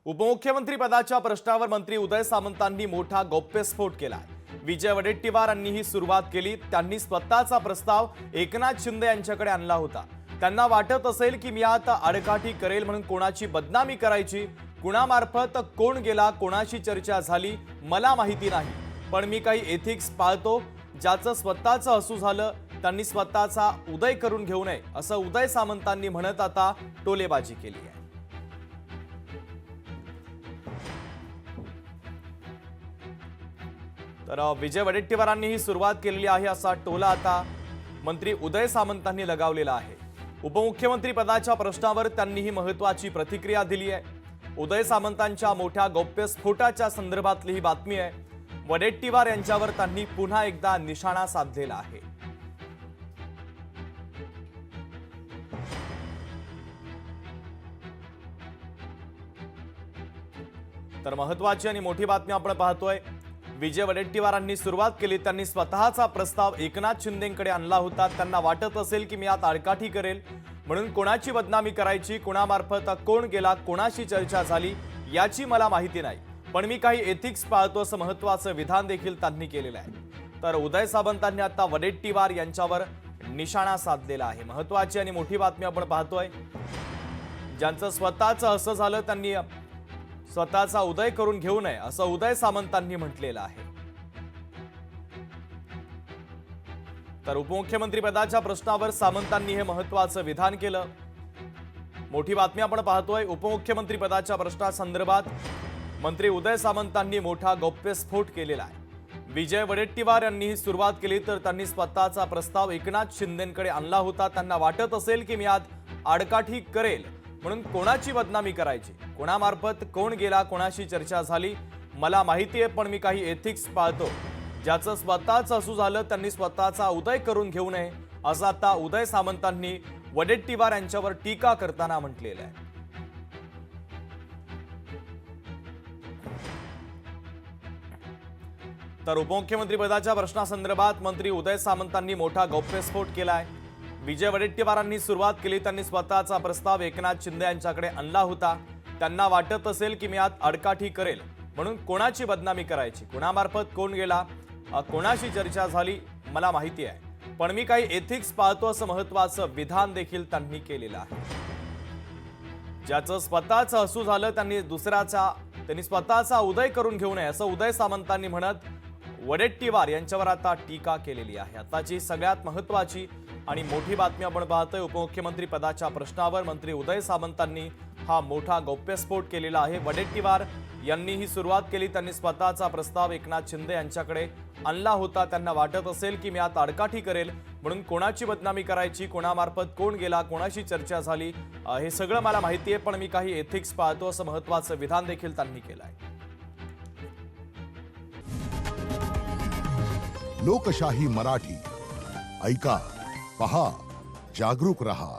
उपमुख्यमंत्री पदाच्या प्रश्नावर मंत्री उदय सामंतांनी मोठा गौप्यस्फोट केलाय। विजय वडेट्टीवार यांनी सुरुवात केली। त्यांनी स्वतःचा प्रस्ताव एकनाथ शिंदे यांच्याकडे आणला होता। त्यांना वाटत असेल की मी आता आडकाठी करेल म्हणून कोणाची बदनामी करायची, कुणामार्फत कोण गेला, कोणाशी चर्चा झाली मला माहिती नाही, पण मी काही एथिक्स पाळतो। ज्याचं स्वतःचं असू झालं त्यांनी स्वतःचा उदय करून घेऊ नये असं उदय सामंतांनी म्हणत आता टोलेबाजी केली आहे। तर विजय वडेट्टीवारांनी ही सुरुवात केलेली आहे असा टोला आता मंत्री उदय सामंतांनी लगावलेला आहे। उपमुख्यमंत्री पदाच्या प्रश्नावर त्यांनी ही महत्त्वाची प्रतिक्रिया दिली आहे। उदय सामंतांच्या मोठ्या गौप्यस्फोटाच्या संदर्भातली ही बातमी आहे। वडेट्टीवार यांच्यावर त्यांनी पुन्हा एकदा निशाणा साधलेला आहे। तर महत्त्वाची आणि मोठी बातमी आपण पाहतोय। विजय वडेट्टीवारांनी सुरुवात केली। त्यांनी स्वतःचा प्रस्ताव एकनाथ शिंदेंकडे आणला होता। त्यांना वाटत असेल की मी आता आडकाठी करेल म्हणून कोणाची बदनामी करायची, कोणामार्फत कोण गेला, कोणाशी चर्चा झाली याची मला माहिती नाही, पण मी काही एथिक्स पाळतो असं महत्त्वाचं विधान देखील त्यांनी केलेलं आहे। तर उदय सामंतांनी आता वडेट्टीवार यांच्यावर निशाणा साधलेला आहे। महत्त्वाची आणि मोठी बातमी आपण पाहतोय। ज्यांचं स्वतःचं असं झालं त्यांनी स्वतःचा उदय करून घेऊ नये असं उदय सामंतांनी म्हटलेलं आहे। तर उपमुख्यमंत्री पदाच्या प्रश्नावर सामंतांनी हे महत्त्वाचं विधान केलं। मोठी बातमी आपण पाहतोय। उपमुख्यमंत्री पदाच्या प्रश्नासंदर्भात मंत्री उदय सामंतांनी मोठा गौप्यस्फोट केलेला आहे। विजय वडेट्टीवार यांनी ही सुरुवात केली तर त्यांनी स्वतःचा प्रस्ताव एकनाथ शिंदेंकडे आणला होता। त्यांना वाटत असेल की मी आज आडकाठी करेल म्हणून कोणाची बदनामी करायची, कोणामार्फत कोण गेला, कोणाशी चर्चा झाली मला माहिती आहे, पण मी काही एथिक्स पाळतो। ज्याचं स्वतःचं असू झालं त्यांनी स्वतःचा उदय करून घेऊ नये असं आता उदय सामंतांनी वडेट्टीवार यांच्यावर टीका करताना म्हटलेलं आहे। तर उपमुख्यमंत्री पदाच्या प्रश्नासंदर्भात मंत्री उदय सामंतांनी मोठा गौप्यस्फोट केलाय। विजय वडेट्टीवारांनी सुरुवात केली। त्यांनी स्वतःचा प्रस्ताव एकनाथ शिंदे यांच्याकडे आणला होता। त्यांना वाटत असेल की मी आज आडकाठी करेल म्हणून कोणाची बदनामी करायची, कोणामार्फत कोण गेला, कोणाशी चर्चा झाली मला माहिती आहे, पण मी काही एथिक्स पाळतो असं महत्त्वाचं विधान देखील त्यांनी केलेलं आहे। ज्याचं स्वतःचं असू झालं त्यांनी स्वतःचा उदय करून घेऊ नये असं उदय सामंतांनी म्हणत वडेट्टीवार यांच्यावर आता टीका केलेली आहे। आताची सगळ्यात महत्त्वाची आणि मोठी बातमी आपण पाहतोय। उपमुख्यमंत्री पदाच्या प्रश्नावर मंत्री उदय सामंतांनी हा मोठा गौप्यस्फोट केलेला आहे। वडेट्टीवार यांनी ही सुरुवात केली। त्यांनी स्वतःचा प्रस्ताव एकनाथ शिंदे यांच्याकडे आणला होता। त्यांना वाटत असेल की मी आता आडकाठी करेल म्हणून कोणाची बदनामी करायची, कोणामार्फत कोण गेला, कोणाशी चर्चा झाली हे सगळं मला माहिती आहे, पण मी काही एथिक्स पाळतो असं महत्त्वाचं विधान देखील त्यांनी केलं आहे। लोकशाही मराठी ऐका, पहा, जागरूक रहा।